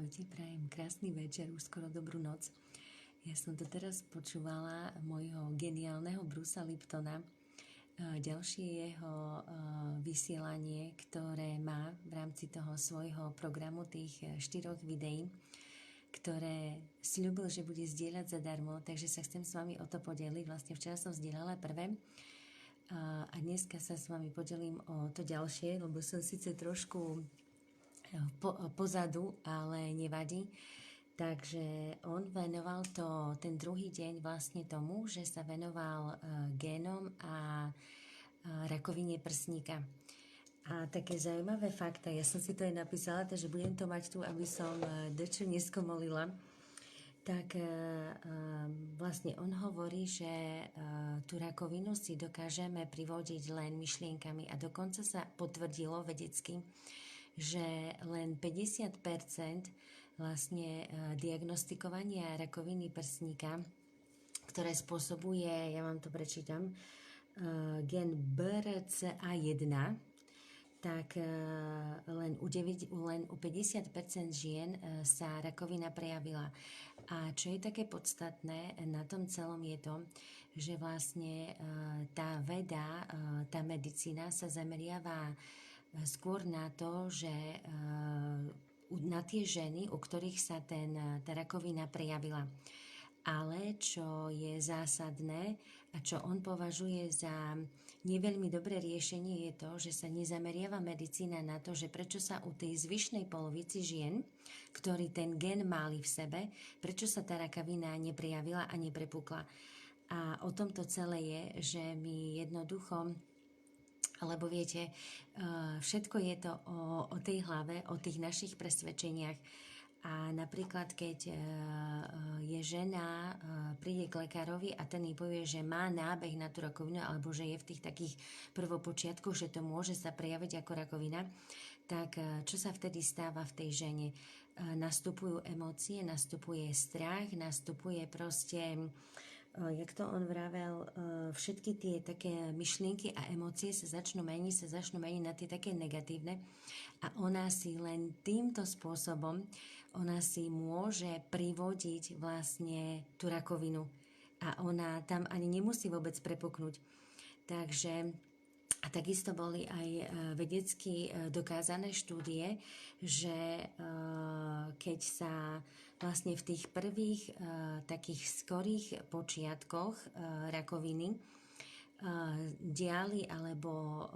Ahojte, prajem krásny večer, už skoro dobrú noc. Ja som to teraz počúvala môjho geniálneho Brucea Liptona, ďalšie jeho vysielanie, ktoré má v rámci toho svojho programu tých 4 videí, ktoré sľúbil, že bude zdieľať zadarmo, takže sa chcem s vami o to podeliť. Vlastne včera som zdieľala prvé a dneska sa s vami podelím o to ďalšie, lebo som síce trošku pozadu, ale nevadí. Takže on venoval ten druhý deň vlastne tomu, že sa venoval génom a rakovine prsníka. A také zaujímavé fakta, ja som si to aj napísala, takže budem to mať tu, aby som dačo neskomolila. Tak vlastne on hovorí, že tú rakovinu si dokážeme privodiť len myšlienkami a dokonca sa potvrdilo vedecky, že len 50% vlastne diagnostikovania rakoviny prsníka, ktoré spôsobuje, ja vám to prečítam, gen BRCA1, tak len u 50% žien sa rakovina prejavila. A čo je také podstatné na tom celom je to, že vlastne tá veda, tá medicína sa zameriava skôr na to, že na tie ženy, u ktorých sa tá rakovina prejavila. Ale čo je zásadné a čo on považuje za neveľmi dobré riešenie je to, že sa nezameriava medicína na to, že prečo sa u tej zvyšnej polovici žien, ktorí ten gen mali v sebe, prečo sa tá rakovina neprejavila a neprepukla. A o tomto celé je, že my jednoducho, lebo viete, všetko je to o tej hlave, o tých našich presvedčeniach. A napríklad, keď je žena, príde k lekárovi a ten jej povie, že má nábeh na tú rakovinu, alebo že je v tých takých prvopočiatkoch, že to môže sa prejaviť ako rakovina, tak čo sa vtedy stáva v tej žene? Nastupujú emócie, nastupuje strach, nastupuje proste, jak to on vravel, všetky tie také myšlienky a emócie sa začnú meniť na tie také negatívne a ona si len týmto spôsobom ona si môže privodiť vlastne tú rakovinu a ona tam ani nemusí vôbec prepuknúť. Takže a takisto boli aj vedecky dokázané štúdie, že keď sa vlastne v tých prvých takých skorých počiatkoch rakoviny diali alebo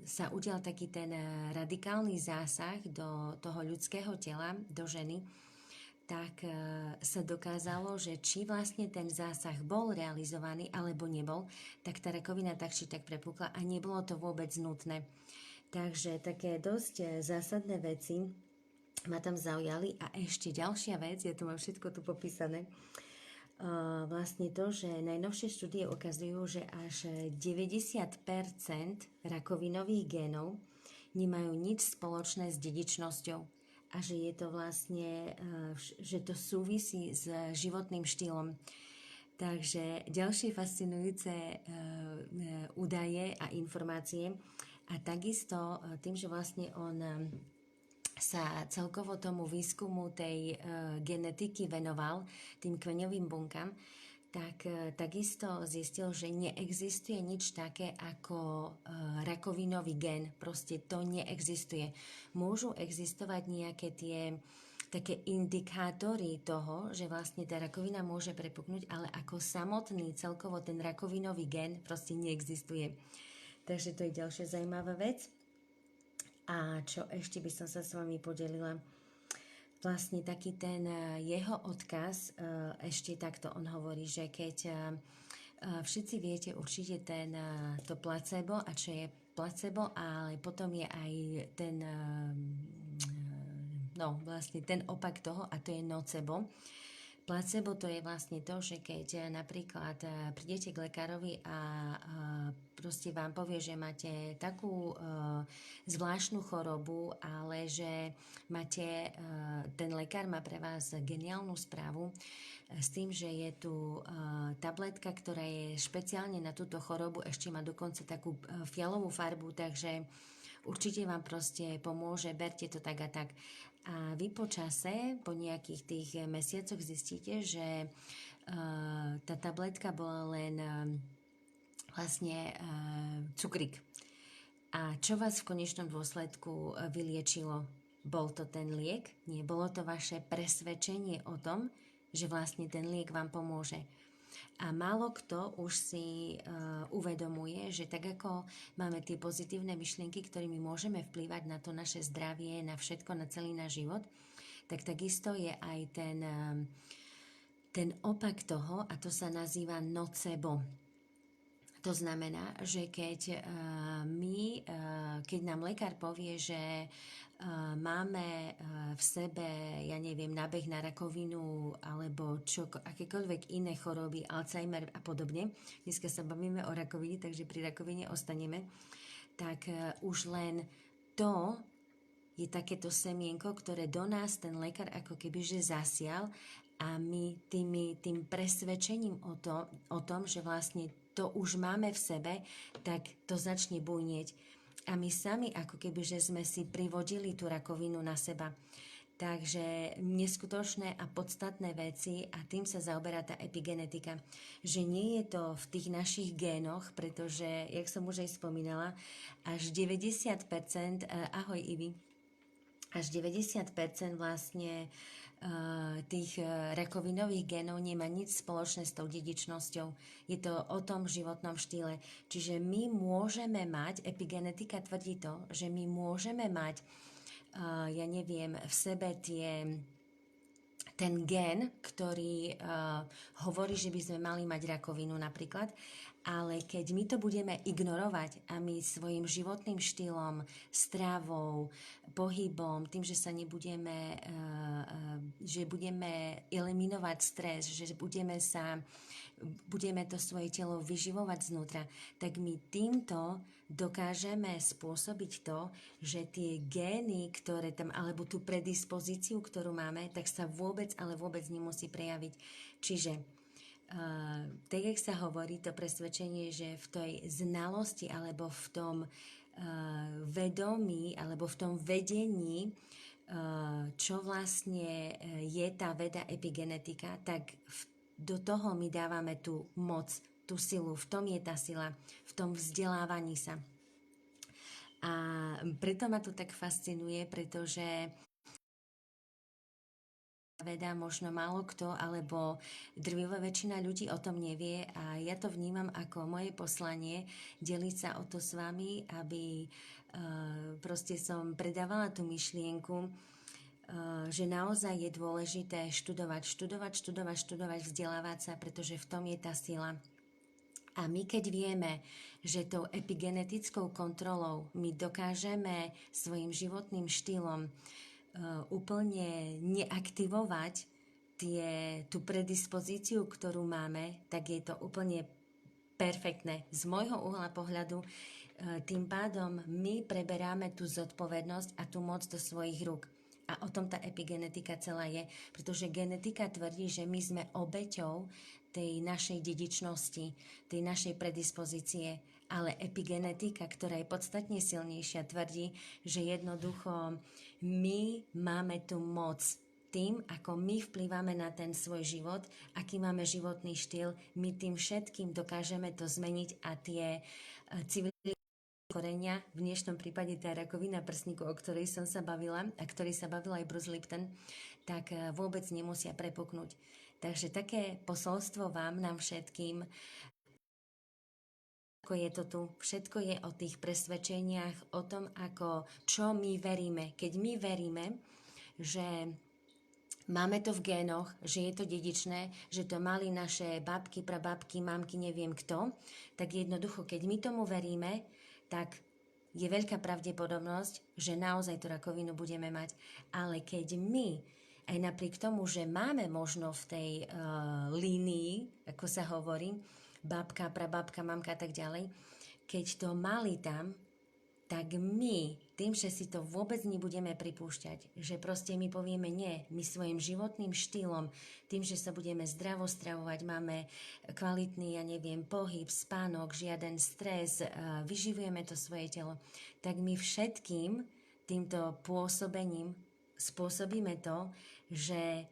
sa udial taký ten radikálny zásah do toho ľudského tela, do ženy, tak sa dokázalo, že či vlastne ten zásah bol realizovaný alebo nebol, tak tá rakovina tak či tak prepukla a nebolo to vôbec nutné. Takže také dosť zásadné veci ma tam zaujali a ešte ďalšia vec, ja tu mám všetko tu popísané, vlastne to, že najnovšie štúdie ukazujú, že až 90% rakovinových génov nemajú nič spoločné s dedičnosťou a že je to vlastne, že to súvisí s životným štýlom. Takže ďalšie fascinujúce údaje a informácie a takisto tým, že vlastne on sa celkovo tomu výskumu tej genetiky venoval, tým kmeňovým bunkám, tak takisto zistil, že neexistuje nič také ako rakovinový gen. Proste to neexistuje. Môžu existovať nejaké tie také indikátory toho, že vlastne tá rakovina môže prepuknúť, ale ako samotný celkovo ten rakovinový gen proste neexistuje. Takže to je ďalšia zaujímavá vec. A čo ešte by som sa s vami podelila? Vlastne taký ten jeho odkaz, ešte takto on hovorí, že keď všetci viete určite to placebo a čo je placebo, ale potom je aj vlastne ten opak toho a to je nocebo. Placebo to je vlastne to, že keď napríklad prídete k lekárovi a proste vám povie, že máte takú zvláštnu chorobu, ale že máte, ten lekár má pre vás geniálnu správu s tým, že je tu tabletka, ktorá je špeciálne na túto chorobu, ešte má dokonca takú fialovú farbu, takže určite vám proste pomôže, berte to tak a tak. A vy po čase, po nejakých tých mesiacoch zistíte, že tá tabletka bola len vlastne cukrík. A čo vás v konečnom dôsledku vyliečilo? Bol to ten liek? Nie, bolo to vaše presvedčenie o tom, že vlastne ten liek vám pomôže. A málo kto už si uvedomuje, že tak ako máme tie pozitívne myšlienky, ktorými môžeme vplývať na to naše zdravie, na všetko, na celý náš život, tak takisto je aj ten opak toho, a to sa nazýva nocebo. To znamená, že keď nám lekár povie, že máme v sebe, ja neviem, nábeh na rakovinu alebo akékoľvek iné choroby, Alzheimer a podobne, dneska sa bavíme o rakovine, takže pri rakovine ostaneme, tak už len to je takéto semienko, ktoré do nás ten lekár ako kebyže zasial a my tým presvedčením o tom, že vlastne to už máme v sebe, tak to začne bujnieť. A my sami ako keby, že sme si privodili tú rakovinu na seba. Takže neskutočné a podstatné veci, a tým sa zaoberá tá epigenetika. Že nie je to v tých našich génoch, pretože, jak som už aj spomínala, až 90%, ahoj Ivi, až 90% vlastne tých rakovinových génov nemá nič spoločné s tou dedičnosťou. Je to o tom životnom štýle. Čiže my môžeme mať, epigenetika tvrdí to, že my môžeme mať, ja neviem, v sebe ten gén, ktorý hovorí, že by sme mali mať rakovinu napríklad, ale keď my to budeme ignorovať a my svojim životným štýlom, stravou, pohybom, tým, že sa nebudeme, že budeme eliminovať stres, že budeme to svoje telo vyživovať znútra, tak my týmto dokážeme spôsobiť to, že tie gény, ktoré tam, alebo tú predispozíciu, ktorú máme, tak sa vôbec, ale vôbec nemusí prejaviť. Čiže tak, jak sa hovorí, to presvedčenie, že v tej znalosti alebo v tom vedomí alebo v tom vedení, čo vlastne je tá veda epigenetika, tak do toho my dávame tú moc, tú silu. V tom je tá sila, v tom vzdelávaní sa. A preto ma to tak fascinuje, pretože veda možno málo kto, alebo drvivá väčšina ľudí o tom nevie a ja to vnímam ako moje poslanie deliť sa o to s vami, aby proste som predávala tú myšlienku, že naozaj je dôležité študovať, vzdelávať sa, pretože v tom je tá sila. A my keď vieme, že tou epigenetickou kontrolou my dokážeme svojim životným štýlom úplne neaktivovať tú predispozíciu, ktorú máme, tak je to úplne perfektné. Z môjho uhla pohľadu tým pádom my preberáme tú zodpovednosť a tú moc do svojich rúk. A o tom tá epigenetika celá je, pretože genetika tvrdí, že my sme obeťou tej našej dedičnosti, tej našej predispozície, ale epigenetika, ktorá je podstatne silnejšia, tvrdí, že jednoducho my máme tú moc tým, ako my vplývame na ten svoj život, aký máme životný štýl, my tým všetkým dokážeme to zmeniť a tie civilizácie korenia, v dnešnom prípade tá rakovina prsníku, o ktorej som sa bavila a ktorý sa bavil aj Bruce Lipton, tak vôbec nemusia prepuknúť. Takže také posolstvo nám všetkým, ako je to tu, všetko je o tých presvedčeniach, o tom, čo my veríme. Keď my veríme, že máme to v génoch, že je to dedičné, že to mali naše babky, prababky, mamky, neviem kto, tak jednoducho, keď my tomu veríme, tak je veľká pravdepodobnosť, že naozaj tú rakovinu budeme mať. Ale keď my, aj napriek tomu, že máme možno v tej línii, ako sa hovorí, babka, prababka, mamka a tak ďalej, keď to mali tam, tak my tým, že si to vôbec nebudeme pripúšťať, že proste my povieme nie, my svojim životným štýlom, tým, že sa budeme zdravo stravovať, máme kvalitný, pohyb, spánok, žiaden stres, vyživujeme to svoje telo, tak my všetkým týmto pôsobením spôsobíme to, že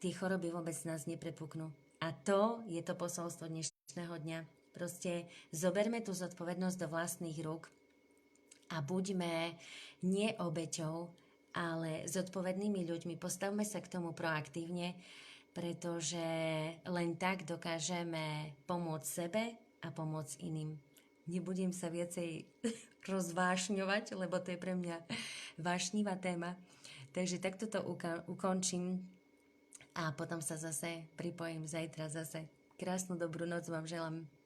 tie choroby vôbec nás neprepuknú. A to je to posolstvo dnešného dňa. Proste zoberme tú zodpovednosť do vlastných rúk a buďme nie obeťou, ale zodpovednými ľuďmi. Postavme sa k tomu proaktívne, pretože len tak dokážeme pomôcť sebe a pomôcť iným. Nebudem sa viacej rozvášňovať, lebo to je pre mňa vášnivá téma. Takže takto to ukončím a potom sa zase pripojím zajtra zase. Krásnu dobrú noc vám želám.